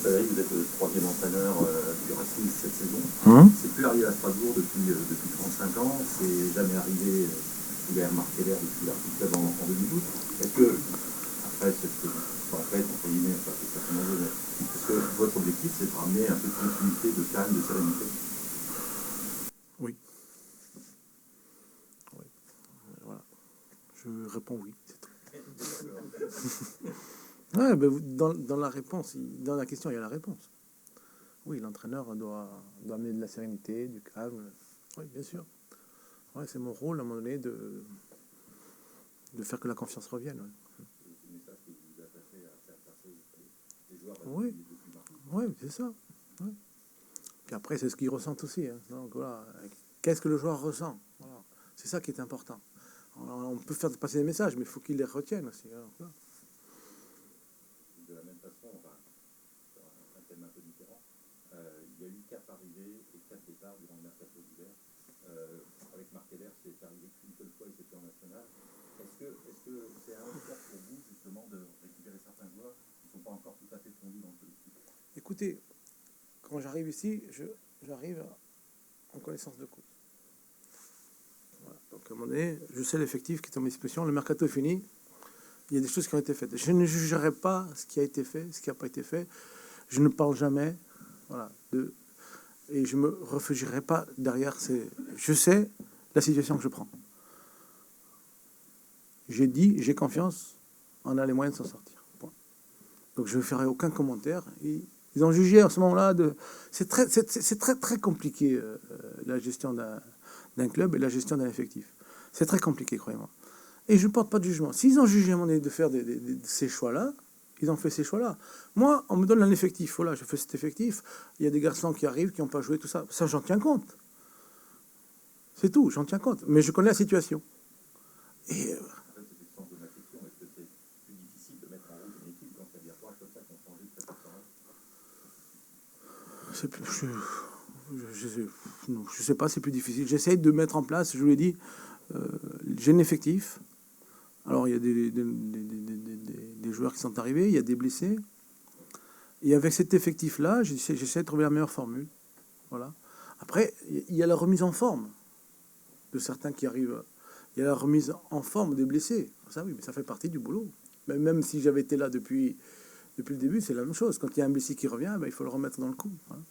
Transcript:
Frédéric, vous êtes le troisième entraîneur du Racing cette saison. C'est plus arrivé à Strasbourg depuis 35 ans. C'est jamais arrivé sous l'ère Marc Keller depuis l'Arctic Club en 2012. Est-ce que, après cette tempête, entre guillemets, enfin, c'est certainement vrai, mais est-ce que votre objectif, c'est de ramener un peu de continuité, de calme, de sérénité? Oui. Oui. Voilà. Je réponds oui. Ouais, ben, dans la réponse, dans la question, il y a la réponse. Oui, l'entraîneur doit amener de la sérénité, du calme. Oui, bien sûr. Ouais, c'est mon rôle à un moment donné de faire que la confiance revienne. Ouais. Oui, oui, c'est ça. Ouais. Puis après, c'est ce qu'ils ressentent aussi. Hein. Donc voilà, qu'est-ce que le joueur ressent? Voilà. C'est ça qui est important. On peut faire passer des messages, mais il faut qu'ils les retiennent aussi. Hein. Voilà. De la même façon, enfin, sur un thème un peu différent, il y a eu 4 arrivées et 4 départs durant le mercato d'hiver. Avec Marc Keller, c'est arrivé qu'une seule fois et c'était en national. Est-ce que c'est un handicap pour vous, justement, de récupérer certains joueurs qui ne sont pas encore tout à fait fondus dans le collectif? Écoutez, quand j'arrive ici, j'arrive en connaissance de cause. Voilà. Donc à un moment donné, je sais l'effectif qui est en disposition. Le mercato est fini. Il y a des choses qui ont été faites. Je ne jugerai pas ce qui a été fait, ce qui n'a pas été fait. Je ne parle jamais, voilà, et je me réfugierai pas derrière Je sais la situation que je prends. J'ai dit, j'ai confiance, on a les moyens de s'en sortir. Point. Donc je ne ferai aucun commentaire. Ils ont jugé à ce moment-là c'est très compliqué la gestion d'un club et la gestion d'un effectif. C'est très compliqué, croyez-moi. Et je ne porte pas de jugement. S'ils ont jugé à un moment donné de faire ces choix-là, ils ont fait ces choix-là. Moi, on me donne un effectif. Voilà, je fais cet effectif. Il y a des garçons qui arrivent, qui n'ont pas joué, tout ça. Ça, j'en tiens compte. C'est tout, j'en tiens compte. Mais je connais la situation. Et En fait, c'était le sens de ma question. Est-ce que c'est plus difficile de mettre en route une équipe quand il y a des joueurs comme ça qui ont changé de cette façon-là? je sais pas, c'est plus difficile. J'essaye de mettre en place, je vous l'ai dit, j'ai un effectif. Alors, il y a des joueurs qui sont arrivés, il y a des blessés. Et avec cet effectif-là, j'essaie de trouver la meilleure formule. Voilà. Après, il y a la remise en forme de certains qui arrivent. Il y a la remise en forme des blessés. Ça, oui, mais ça fait partie du boulot. Même si j'avais été là depuis le début, c'est la même chose. Quand il y a un blessé qui revient, ben, il faut le remettre dans le coup. Voilà.